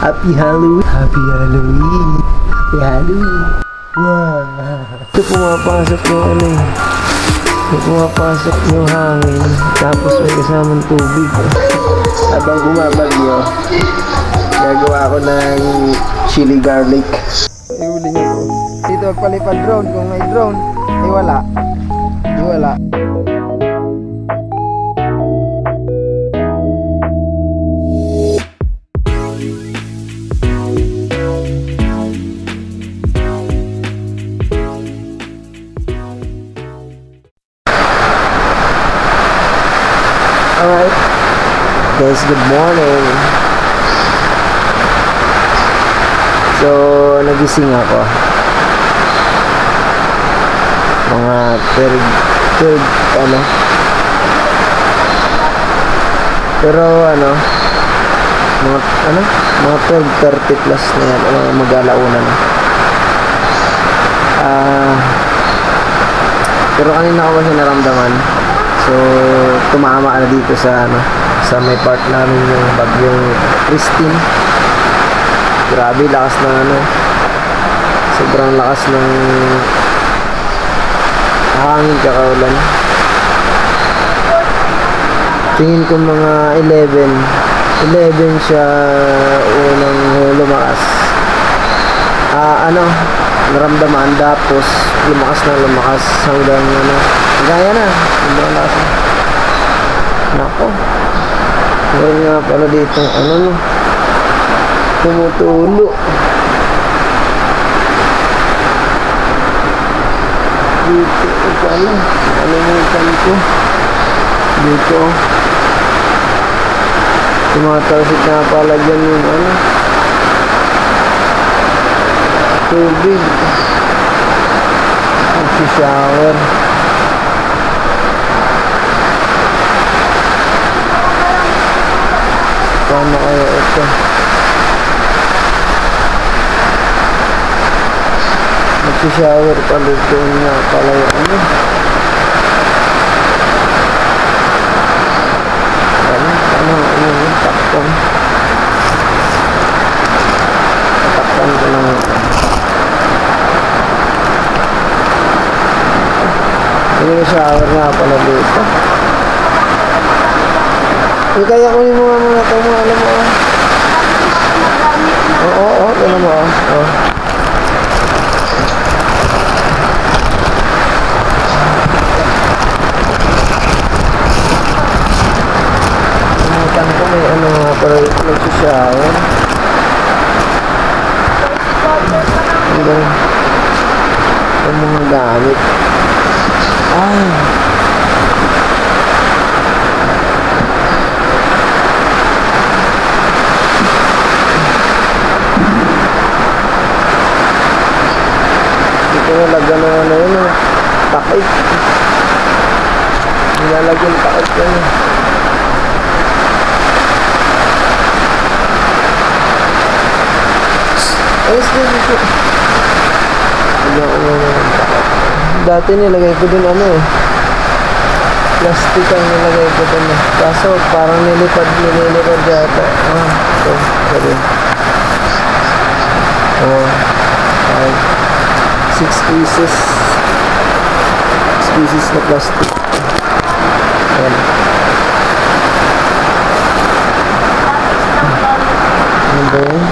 Happy Halloween! Happy Halloween! Happy Halloween! Wow! Ito pumapasok yung ano eh. Pumapasok yung hangin. Tapos may kasamang tubig. Habang bumabagyo, gagawa ko ng chili garlic. Iuli niyo po. Dito magpalipad drone. Kung may drone, ay wala. Ay wala. Alright, guys, good morning. So, nagising ako mga third ano, pero ano, mga 12:30 plus na yan, mag-alauna na. Pero kanina ko kasi naramdaman. So, tumama na dito sa may part namin yung bagyong Christine. Grabe, lakas ng sobrang lakas ng hangin kakaulan. Tingin ko mga 11 siya unang lumakas. Naramdaman, tapos lumakas hanggang gaya na, sobrang lakas na. Nako, meron nga pala dito tumutulo. Dito pala, nalimutan ko dito, tumatalsik na pala dyan yung tubig. Mag-shower. Paano kaya ito? Mag-shower pala doon nga pala yung takpan. Takpan ko lang. Yung shower nga pala dito. Kaya kunin mo nga muna ito mo, alam mo. Oo, alam mo. Namutan ko may para nag-shower. Yung mga gamit. Ay, dito nalagyan na yun, takip. Nilalagyan takip yan. Ayos din ito. Lagyan ko na takip. Dati nilagay ko dun plastic ang nilagay ko dun. Kaso parang nilipad yata. Ito, sabi. 6 pieces na plastic. Ayan. Ano ba yun?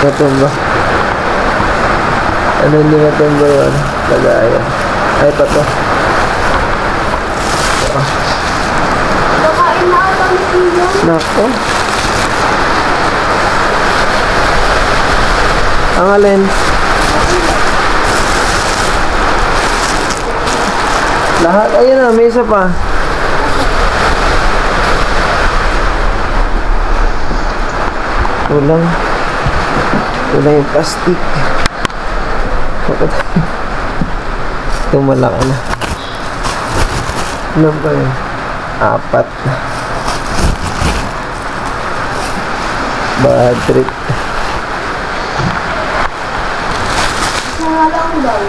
Matumba. Ano hindi matumba yun? Lagayan. Ay, ito to. Nakain na ata ni Tino. Nako. Ang alin? Lahat, ayun na, may isa pa. Kulang yung plastic. Tumalak na. Ano ba yun? 4. Bad trip. Nangalang daw.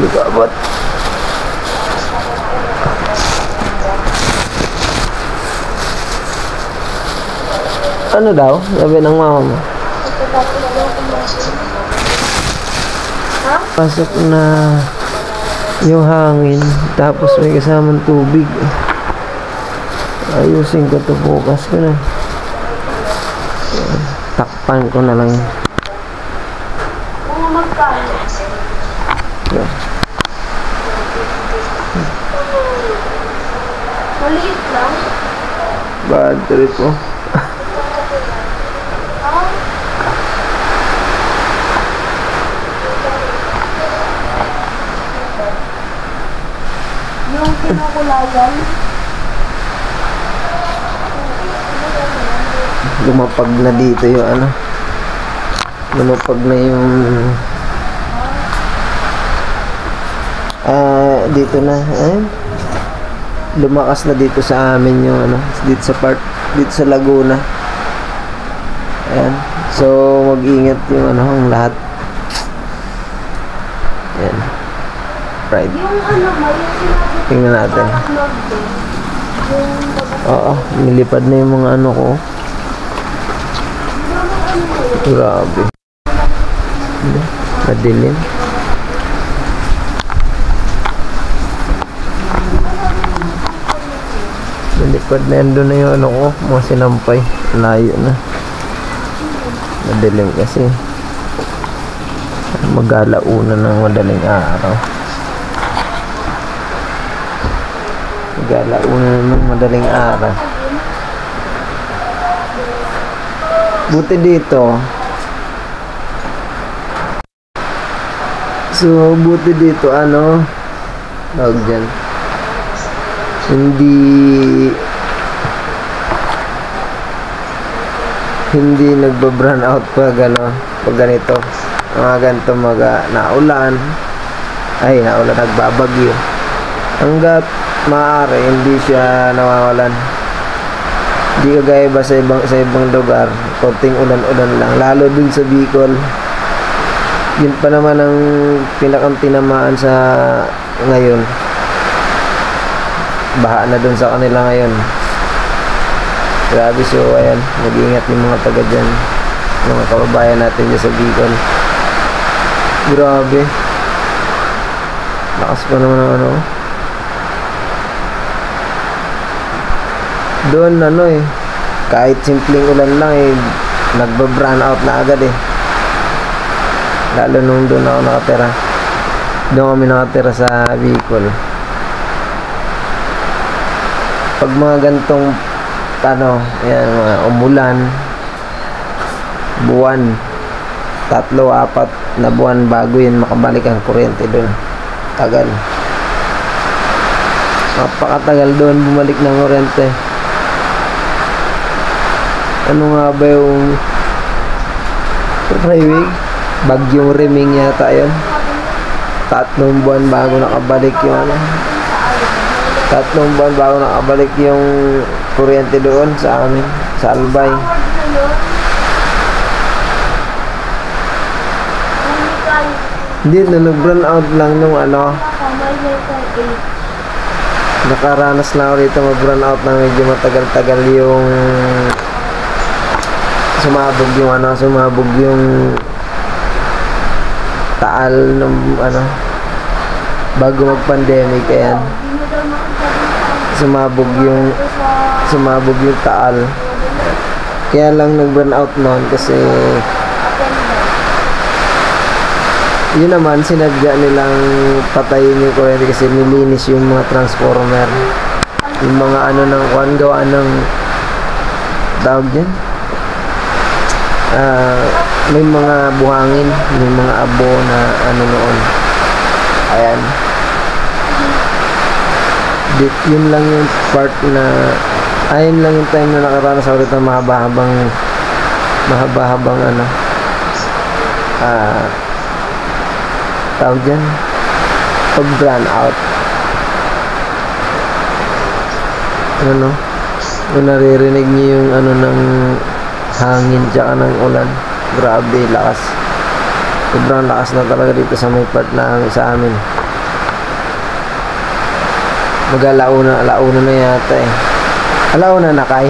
Lugabot. Ano daw? Sabi ng mama mo. Pasok na yung hangin, tapos may kasamang tubig. Ayusin ko to, bukas ko na. Takpan ko na lang. Yeah. Maliit lang. Bad trip po. Yung kinukulayan. Lumapag na dito yung ano. Lumapag na yung dito na lumakas na dito sa amin yung ano, dito sa part, dito sa Laguna. Ayan. So mag-ingat yung ano, ang lahat. Ayan. Right. Yung ano mo, yung sinabi Tingnan natin. Oo, nilipad na yung mga ano ko. Grabe. Madilim. Nilipad na yan, doon na yung ano ko, mga sinampay. Layo na. Madilim kasi. Mag-alauna ng madaling araw. Mag-alauna ng madaling araw. Buti dito. So, buti dito, ano, tawag dyan. Hindi nagba-brown out pag ano, pag ganito. Mga ganito naulan. Naulan, nagbabagyo. Hanggat maaari, hindi siya nawawalan. Hindi kagaya ba sa ibang lugar, konting ulan-ulan lang. Lalo dun sa Bicol. Yun pa naman ang pinakang tinamaan sa ngayon. Baha na dun sa kanila ngayon. Grabe, so ayan, mag-iingat yung mga taga dyan, mga kababayan natin dyan sa Bicol. Grabe, lakas pa naman ang ano. Doon ano kahit simpleng ulan lang nagba-brown out na agad lalo nung doon ako nakatira. Doon kami nakatira sa Bicol. Pag mga gantong yan, mga umulan, buwan, 3-4 na buwan bago yun makabalik ang kuryente doon. Tagal, napakatagal doon bumalik ng kuryente. Ano nga ba yung bagyong Riming yata yun? 3 buwan bago nakabalik yung ano, 3 buwan bago nakabalik yung kuryente doon sa amin, sa Albay. Hindi na nag-brown out lang nung ano. Nakaranas na ako rito mag-brown out na medyo matagal-tagal yung sumabog yung Taal ng ano bago mag-pandemic. Ayan, sumabog yung Taal, kaya lang nag-burn out noon kasi yun naman sinadya nilang patayin yung kuryente kasi nilinis yung mga transformer, yung mga ano ng gawa ng tawag dyan, may mga buhangin, may mga abo na ano noon. Ayan, yun lang yung part na ayun lang yung time na nakaranas ako dito mahaba-habang ano tawag dyan, pag brown out. Ano kung naririnig niyo yung ano ng hangin tsaka ng ulan, grabe lakas, sobrang lakas na talaga dito sa may part na sa amin. Alauna na yata eh. Alauna na kay.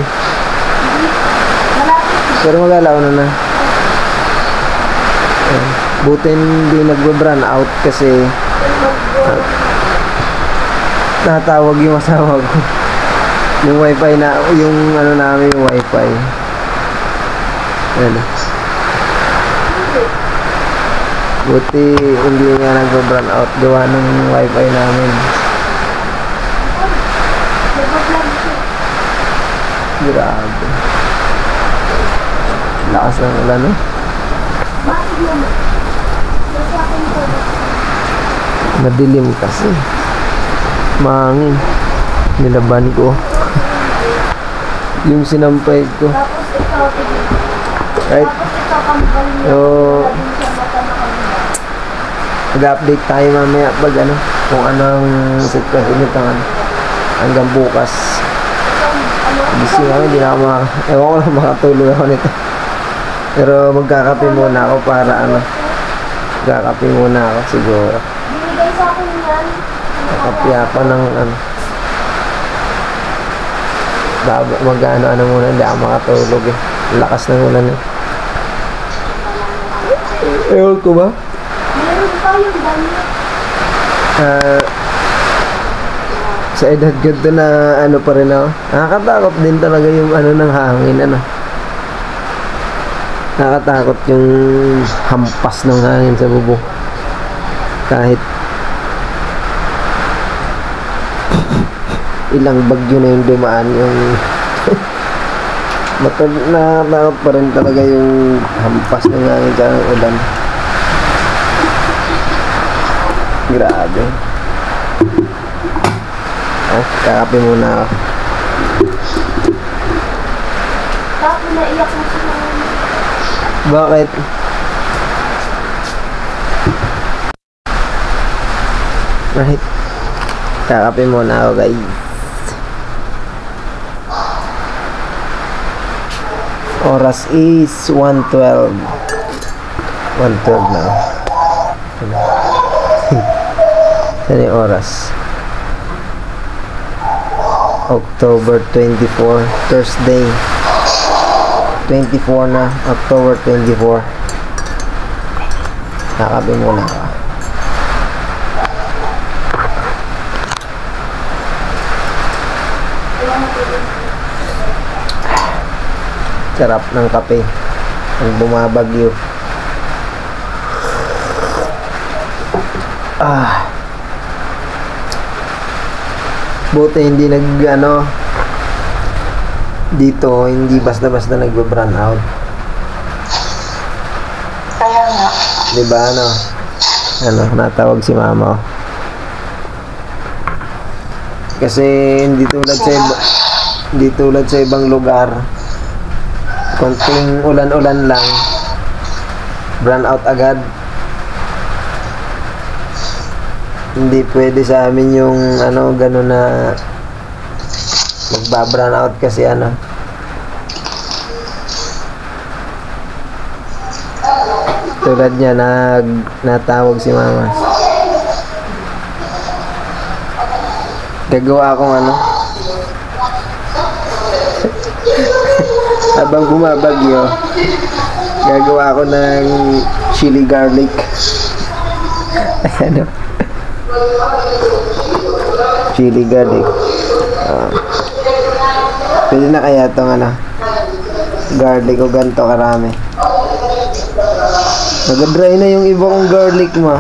Malapit. Pero mag-alauna na. Ayan. Buti hindi nagbe-brand out kasi natawag yung asawa ko. Yung wifi na, yung ano namin, yung wifi. Ayan. Buti hindi nga nagbe-brand out gawa ng wifi namin. Grabe. Lakas ng ulan, no? Madilim kasi. Mahangin. Nilaban ko. Yung sinampay ko. Tapos ikaw, Right? tapos ikaw kambal niya. So, Din sa mata na kanila. mag-update tayo mamaya pag ano, kung anong sitwasyon nito hanggang bukas. Gising ako, hindi na ako ewan ko lang makatulog ako nito. Pero magkakape muna ako para ano, magkakape muna ako siguro. Binigay sa akin yan. Kakapya pa ng ano. Mag-ano muna, hindi ako makatulog eh. Lakas ng ulan eh. Ewan ko ba? Meron pa yung damit. Sa edad ko to na ano pa rin ako. Nakakatakot din talaga yung ano ng hangin ano. Nakakatakot yung hampas ng hangin sa bubong. Kahit ilang bagyo na yung dumaan yung nakakatakot pa rin talaga yung hampas ng hangin sa ulan. Grabe. Kakape muna ako. Tapos naiyak mo siya. Bakit? Right. Kakape muna ako guys. Oras is 1:12. 1:12 na. Saan yung oras? October 24, Thursday. 24 na, October 24. Kakape muna ako. Sarap ng kape. Ang bumabagyo. Buti hindi dito hindi basta-basta nagbe-brand out. Kaya nga. Diba natawag si mama. Kasi hindi tulad sa ibang lugar. Konting ulan-ulan lang, brand out agad. Hindi pwede sa amin yung gano'n na magba-brand out kasi tulad niya natawag si mama. Gagawa akong habang bumabagyo, gagawa ako ng chili garlic. Chili garlic. Pwede na kaya itong garlic o ganito karami. Nag-dry na yung iba kong garlic mo.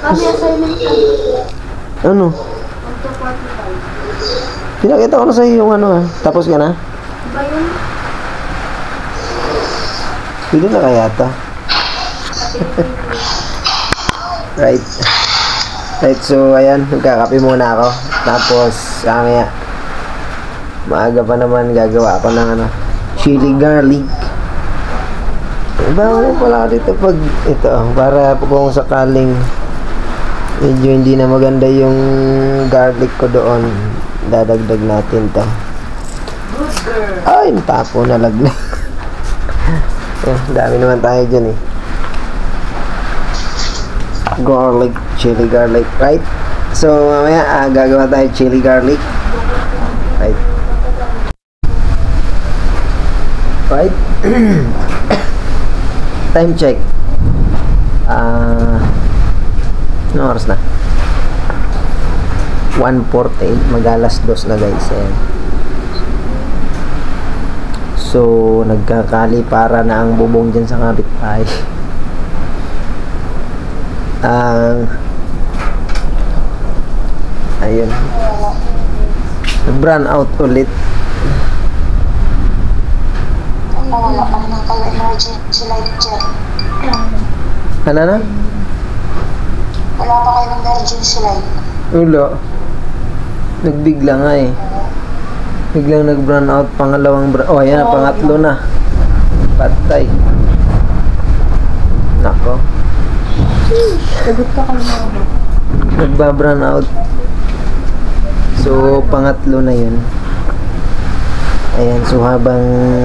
Kami assignment ka. Ano? 1:45. Pinakita ko na sa'yo yung tapos ka na? Ba yun? Pwede na kaya ito. Right. Right, so ayan, magkakape muna ako. Tapos, mamaya, maaga pa naman gagawa ako ng chili garlic. Bago pala dito pag ito, para kung sakaling medyo hindi na maganda yung garlic ko doon, dadagdag natin to. Good girl. Ay, natapo na lagna. Dami naman tayo dyan eh. garlic, chili garlic, right? So, mamaya, gagawa tayo chili garlic. Right? Right? Time check. Ano oras na? 1:48. Mag-alas 2 na guys. Ayan. So, nagkakali para na ang bubong dyan sa kapitbahay. Ayun. Nag-brown out ulit. Wala pa naman kayo emergency light dyan. Ano na? Wala pa kayo emergency light. Ulo. Nagbigla nga eh. Biglang nag-brown out. Pangalawang brown. Oh, ayan na. Pangatlo na. Patay. Nako. Sagot ka kayo mga. Nagba-brown out. So, pangatlo na yun. Ayan. So, habang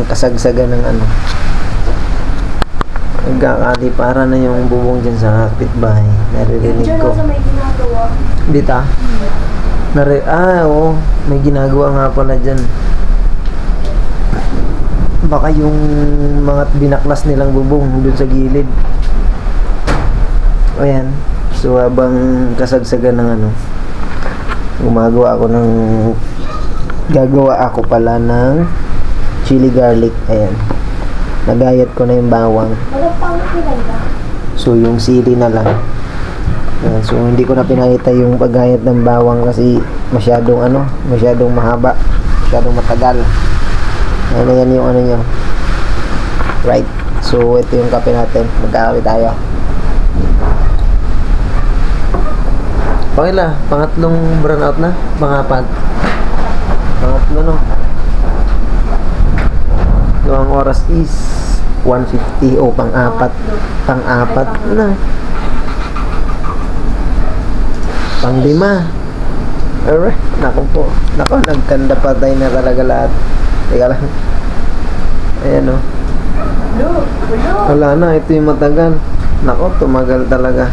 kasagsagan ng ano. Nagkakali para na yung bubong dyan sa kapitbahay. Naririnig ko. Diyan may ginagawa. Dita? Oo. May ginagawa nga pala dyan. Baka yung mga binaklas nilang bubong dun sa gilid. Ayan. So, habang kasagsagan ng ano, gagawa ako pala ng chili garlic. Ayan. Nagayat ko na yung bawang. So, yung sili na lang. Ayan. So, hindi ko na pinakita yung paggayat ng bawang kasi masyadong mahaba, masyadong matagal. Ayan yung ano nyo. Right. So, ito yung kape natin. Magkakape tayo. Pangila, pangatlong brown out na? Pangapat? Pangatlo, no? So, ang oras is 1:50 o pang-apat. Pang-apat na. Pang-lima. Alright. Naku po. Naku, nagkanda patay na talaga lahat. Teka lang. Ayan, o. Wala na. Ito yung matagal. Naku, tumagal talaga.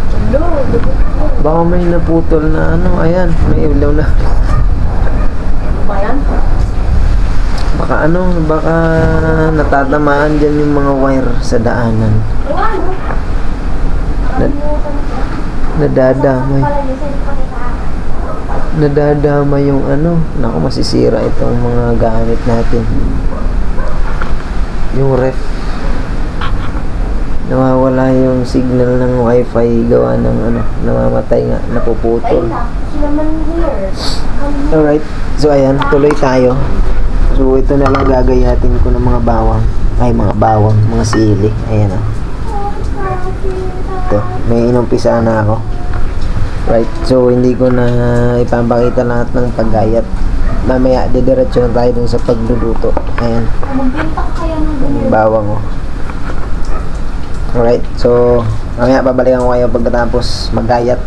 Baka may naputol na ano. Ayan, may ilaw na. Baka natatamaan dyan yung mga wire sa daanan. Nadadama yung ano. Naku, masisira itong mga gamit natin. Yung ref. Nawawala yung signal ng wifi gawa ng ano, namamatay nga, napuputol. Alright, so ayan, tuloy tayo. So ito na lang gagayatin ko ng mga bawang. Mga sili. Ayan o. Ito, may inumpisa na ako. Right, so hindi ko na ipapakita lahat ng paggayat. Mamaya, didiretso na tayo dun sa pagluluto. Ayan. Bawang o. Alright, so mamaya babalikan ko kayo pagkatapos maggayat.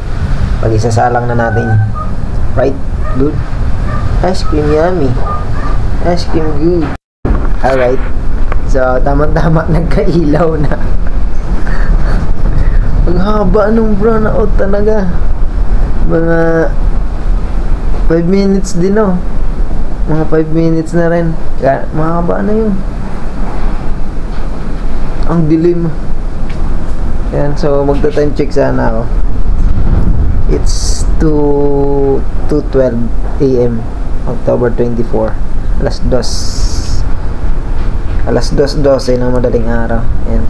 Pag isasalang na natin. Right, good. Ice cream yummy. Ice cream good. Alright, so tama-tama nagkailaw na. Ang haba nung brown out talaga. Mga 5 minutes din o. Mga 5 minutes na rin. Mahaba na yun. Ang dilim. Yan, so magta-time check sana ako. It's 2:12 AM, October 24. Alas 2:12 ng madaling araw. Yan.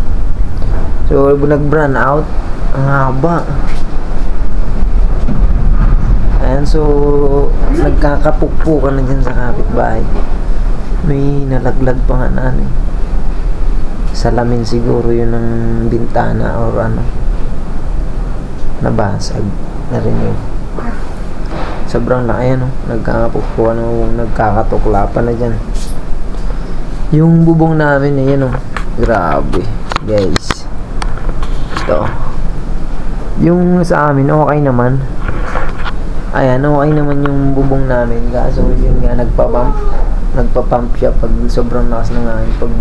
So nag-brown out. Ang haba. Ayan, so nagkakapukpukan na dyan sa kapitbahay. May nalaglag pa nga na ano. Salamin siguro yun ng bintana or ano, nabasag na rin yun. Sobrang laki, ano, nagkakapukpuan o nagkakatukla pa na dyan. Yung bubong namin eh, yun o, grabe guys. Ito yung sa amin okay naman. Ayan, okay naman yung bubong namin, kaso yun nga, nagpa-pump siya pag sobrang lakas ng hangin, pag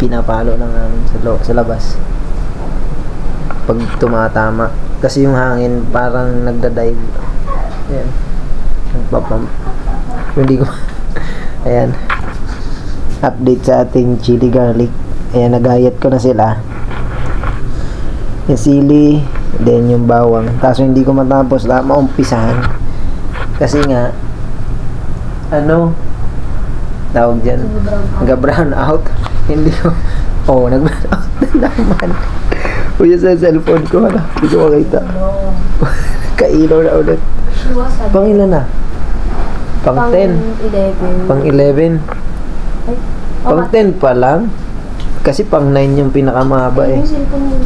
pinapalo ng hangin sa labas. pag tumatama. Kasi yung hangin parang nagda-dive. Ayan. Nagpapump. Hindi ko ayan. Update sa ating chili garlic. Ayan, nagayat ko na sila. Yung sili, then yung bawang. Kaso hindi ko matapos na maumpisahan. Kasi nga, ano, tawag dyan, nag-brown out. Hindi ko, nag-brown out na naman. Kuya sa cellphone ko, hindi ko makita. Kailaw na ulit. Pang ilan na? Pang 10. 11. Pang 11. Ay, Pang 10 pa lang. Kasi pang 9 yung pinakamahaba eh. yung cellphone mo.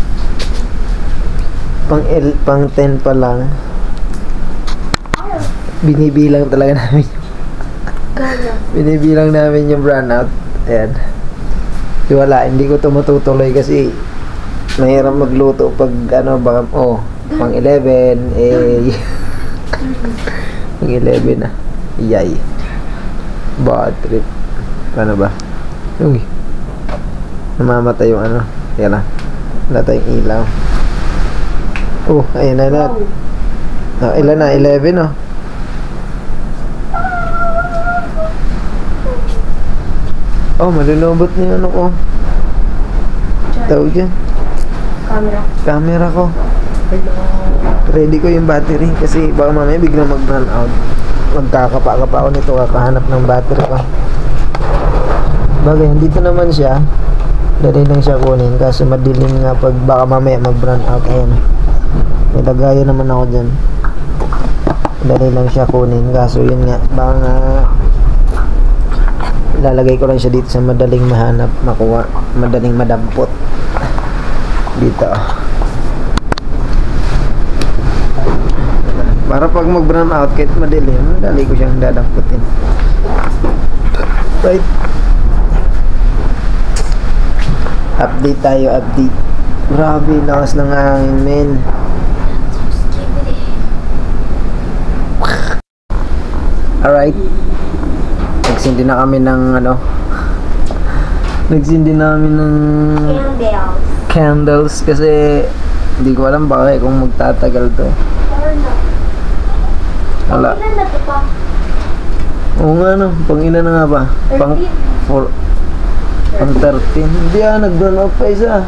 Pang 10 pa lang. Binibilang talaga namin. Binibilang namin yung brownout. Ayan. Wala, hindi ko tumatutuloy kasi mahirap magluto pag ano baka pang 11 pang 11 na. Yay. Bad trip. Paano ba? Uy. Namamatay yung ano. Yan na. Wala tayong ilaw. Ayan na lahat. Ilan na? 11 malulobot na yung ano ko. Tawag dyan. Camera ko. Ready ko yung battery kasi baka mamaya biglang mag-run out. Magkakapa-kapa ako nito kakahanap ng battery ko. Bagay, dito naman siya. Dali lang siya kunin kasi madilim nga pag baka mamaya mag-run out. Ayan. May lagayan naman ako dyan. Dali lang siya kunin kaso yun nga baka ilalagay ko lang siya dito sa madaling mahanap, makuha, madaling madampot dito para pag mag-brown out kahit madilim, dali ko siyang dadamputin. Right, update tayo, update. Grabe, lakas ng hangin, men. Alright, nagsindi na kami ng nagsindi namin ng candles kasi hindi ko alam bakit kung magtatagal to. Wala. Oo nga pang ina na nga ba? Pang 13. Hindi nag-burn off pa isa.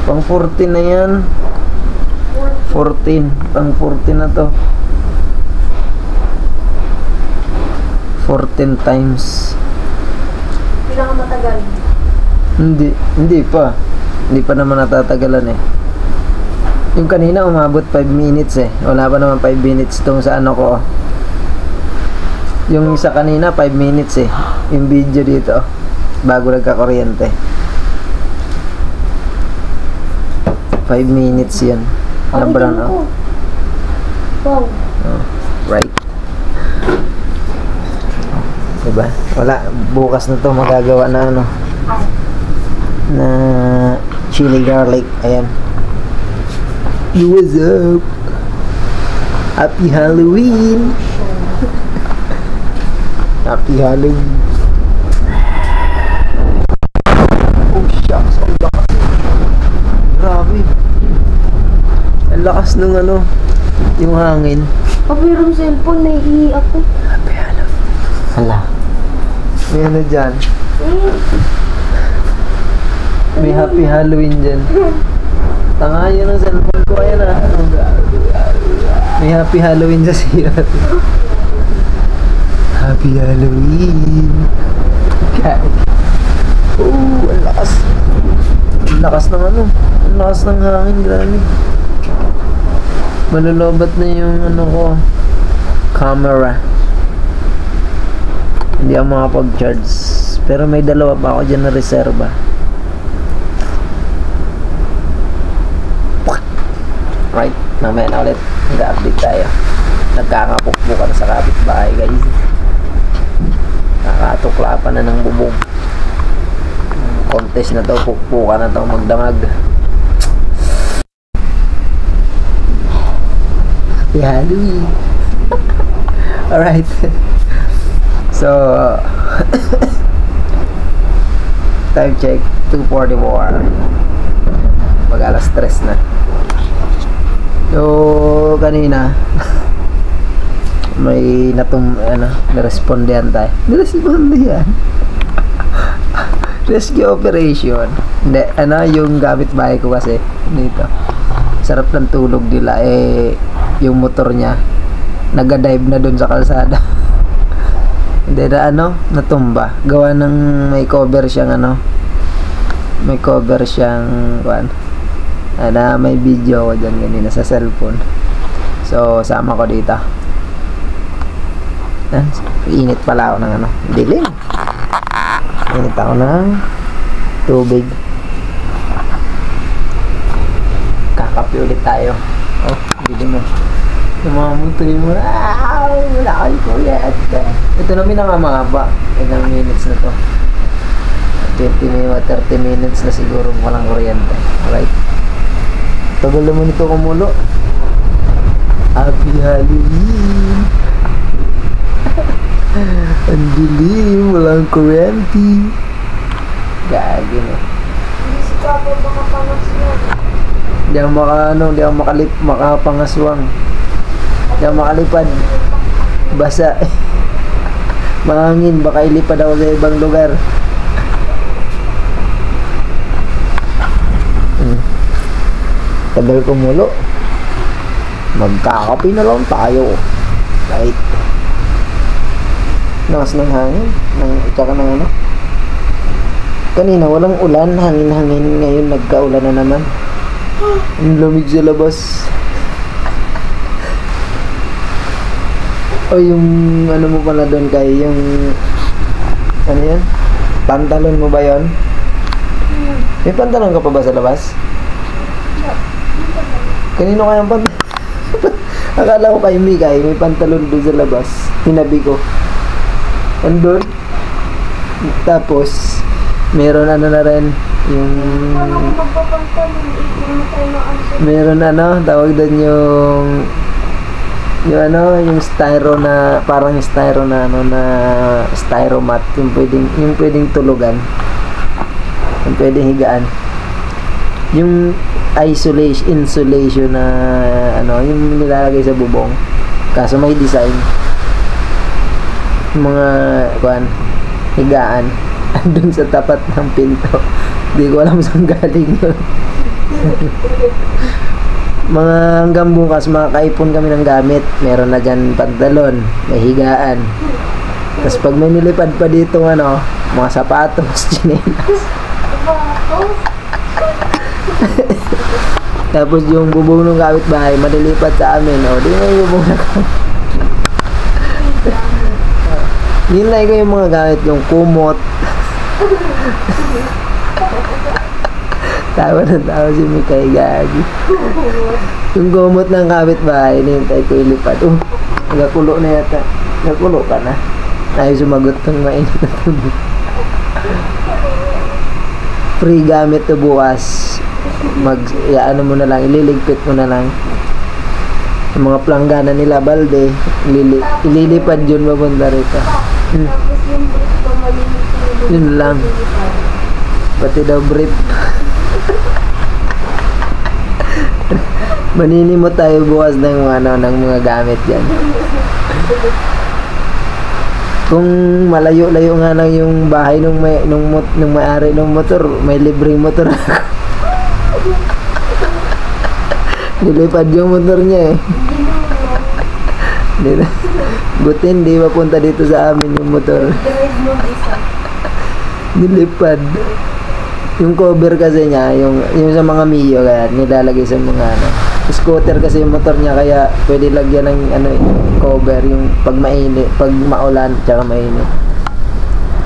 Pang 14 na yan. 14. Pang 14 na to. 14 times. Pinakamatagal. Hindi pa. Hindi pa naman natatagalan eh. Yung kanina umabot 5 minutes eh. Wala pa naman 5 minutes tong sa ano ko. Yung isa kanina 5 minutes eh. Yung video dito bago nagka-kuryente. 5 minutes yan. Na brown out. Wow. Right. Diba? Wala. Bukas na to magagawa na na chili garlic. Ayan. What's up? Happy Halloween! Happy Halloween! Oh shucks, ang lakas. Grabe. Ang lakas ng yung hangin. Pero cellphone, naiiyak ko. Happy Halloween. Hala. May dyan. May Happy Halloween dyan. Tanga yun ang cellphone ko. Ayan may Happy Halloween sa siya. Happy Halloween. Ang lakas. Ang lakas ng ang lakas ng hangin. Grabe. Malulubat na yung ko camera. Hindi ako makapag-charge. Pero may dalawa pa ako dyan na reserva. Right, mamaya na ulit nag-update tayo. Nagkakapukpukan sa kapitbahay guys. Nakatuklapan na ng bubong. Contest na to, pukpukan na to, magdamag. Happy Halloween. Alright. So time check 2:44. Mag alas 3 na. So, kanina, may narespondihan tayo. Narespondihan? Rescue operation. Hindi, yung gamit bahay ko kasi dito. Sarap ng tulog nila. Yung motor niya, nag-dive na dun sa kalsada. Hindi na natumba. Gawa ng may cover siyang may cover siyang may video ko dyan ganina sa cellphone. So sama ko dito. Init pala ako ng dilim. Init ako ng tubig. Kakape ulit tayo. Oh, dilim mo. Namamutoy mo. Wala kayo kuya. Ito namin ang mahaba. Ilang minutes na to. 30 minutes na siguro walang kuryente. Alright. Tagal naman ito kumulo. Happy Halloween. Ang dilim. Walang kuryente. Gagi na. Hindi si Papa makapangaswang. Hindi ako makapangaswang. Hindi ako makalipad. Basa. Mahangin. Baka ilipad ako sa ibang lugar. Tagal kumulo. Magkakape na lang tayo. Right. Nakas ng hangin. Tsaka ng Kanina walang ulan. Hangin-hangin. Ngayon nagkaulan na naman. Ang lamig sa labas. O yung mo pala doon kay yung yan? Pantalon mo ba yon? May pantalon ka pa ba sa labas? Kanino kayang pantalon? Akala ko kay Mikay, may pantalon doon sa labas. Hinabi ko. Andun. Tapos, meron na rin yung... Meron tawag doon yung styro na parang styro na na styromat, yung pwedeng tulugan, yung pwedeng higaan, yung insulation na yung nilalagay sa bubong, kaso may design, yung mga higaan andun sa tapat ng pinto. Di ko alam saan galing yun. Mga hanggang bukas makakaipon kami ng gamit. Meron na dyan pantalon, may higaan. Tapos pag may nilipad pa dito mga sapatos, chinelas. Tapos yung bubong ng kapitbahay malilipat sa amin. Di may bubong na kami. Nilay ko yung mga gamit, yung kumot. Tawa si Mikay, gagi. Yung gumot ng kapitbahay, nihintay ko ilipad. Nagakulo na yata. Nagakulo ka na. Ayaw sumagot ng mainit na tubig. Free gamit to bukas. Mo na lang, ililigpit mo na lang. Yung mga planggana nila, balde, ililipad yun, mabunda rito. Tapos yung brief pa malinis. Yun lang. Pati daw brief. Manini mo tayo bukas ng mga gamit yan. Kung malayo-layo nga lang yung bahay nung may-ari ng motor, may libreng motor ako. Nilipad yung motor niya Buti hindi mapunta dito sa amin yung motor. Nilipad. Yung cover kasi niya, yung sa mga Mio, kaya nilalagay sa mga scooter kasi yung motor niya, kaya pwede lagyan ng cover yung pag mainit, pag maulan tsaka mainit.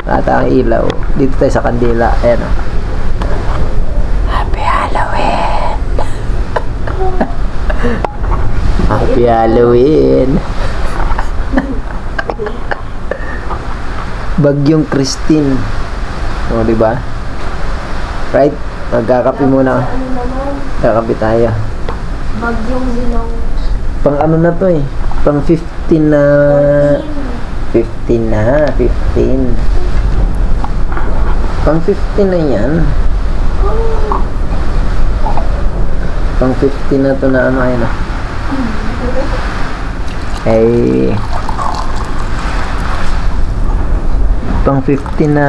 At ang ilaw dito tayo sa kandila. Ayan Happy Halloween. Happy Halloween. Bagyong Christine. Diba? Right? Magkakape muna. Kakape tayo. Bagyong Zinong. Pang na to Pang 15 na. 15 na. 15. Pang 15 na yan. Pang 50 na to na ano ayun ah. Ay pang 50 na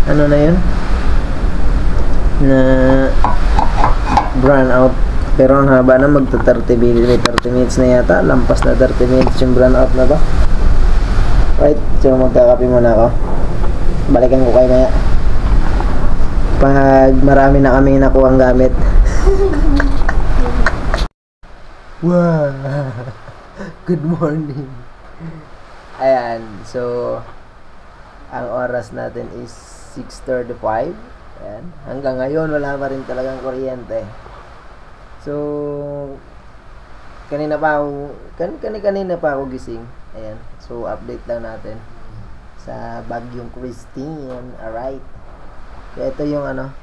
ano na yun na brown out, pero ang haba na magta 30 minutes na yata, lampas na 30 minutes yung brown out na ba. Right, so magkakape muna ako, balikan ko kayo maya pag marami na kami nakuha ang gamit. Wow. Good morning. Ayan, so ang oras natin is 6:35. Ayan, hanggang ngayon wala pa rin talagang kuryente. So kanina pa ako gising. Ayan, so update lang natin sa bagyong Christine. Alright, so ito yung ano,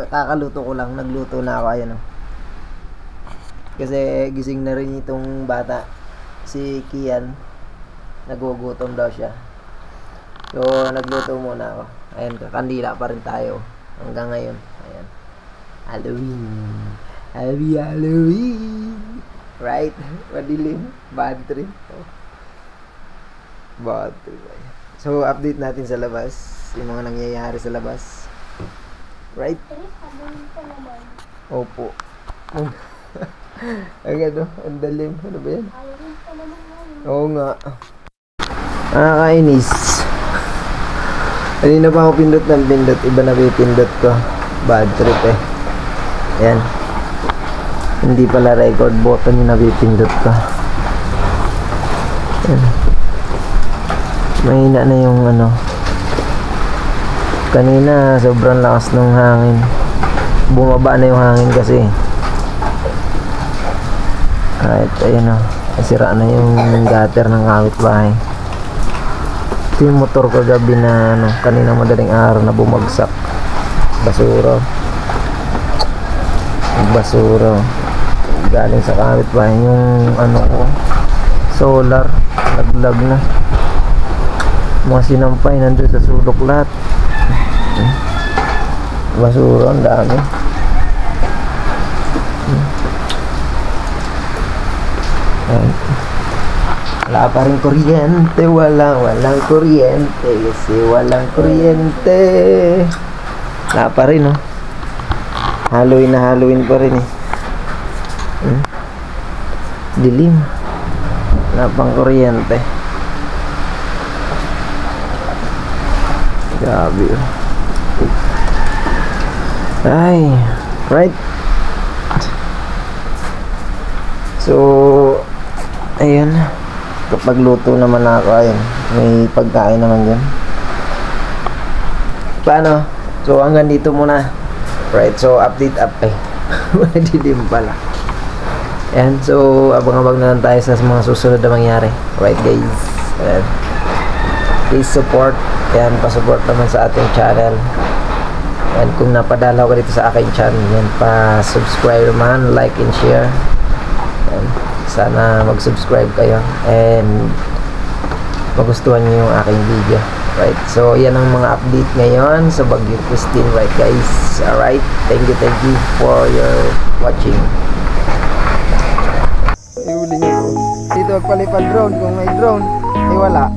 kakaluto ko lang, nagluto na ako. Ayan, kasi gising na rin itong bata, si Kian, nagugutom daw siya. So, nagluto muna ako. Ayan, kakandila pa rin tayo hanggang ngayon. Ayan. Halloween. Happy Halloween. Right? Madilim. Bad trip. Oh. Bad trip. So, update natin sa labas. Yung mga nangyayari sa labas. Right? Opo. Ang ano, ang dalim. Ano ba yan? Oo nga. Nakakainis. Kanina pa ako pindot ng pindot. Iba na ba yung pindot ko? Bad trip eh. Ayan. Hindi pala record button yung nabipindot ko. Ayan. Mahina na yung ano. Kanina sobrang lakas ng hangin. Bumaba na yung hangin kasi. Kahit ayun o. Sira na yung gutter ng kapitbahay. Ito yung motor ko gabi na ano, kanina madaling araw na bumagsak. Basura. Basura. Galing sa kapitbahay yung ano ko, solar. Laglag na. Mga sinampay nandun sa sulok lahat. Basura, ang dami. Wala pa rin kuryente, walang kuryente kasi walang kuryente. Wala pa rin, oh. Halloween na Halloween pa rin eh. Dilim. Wala pang kuryente. Grabe, oh. Ay, right. So ayun, kapag luto naman ako, ayun, may pagkain naman dyan. Paano? So hanggang dito muna. Right, so update up eh. Madilim pala. Ayan, so abang-abang na lang tayo sa mga susunod na mangyari. Right guys, ayan. Please support. Ayan, pa-support naman sa ating channel. Ayan, kung napadalaw ka dito sa aking channel, yan, pa-subscribe naman, like and share. Ayan. Sana mag-subscribe kayo and magustuhan niyo yung aking video. Right, so yan ang mga update ngayon sa Bagyong Christine. Right guys, alright, thank you for your watching. Ihuli niyo dito, magpalipad drone. Kung may drone, wala.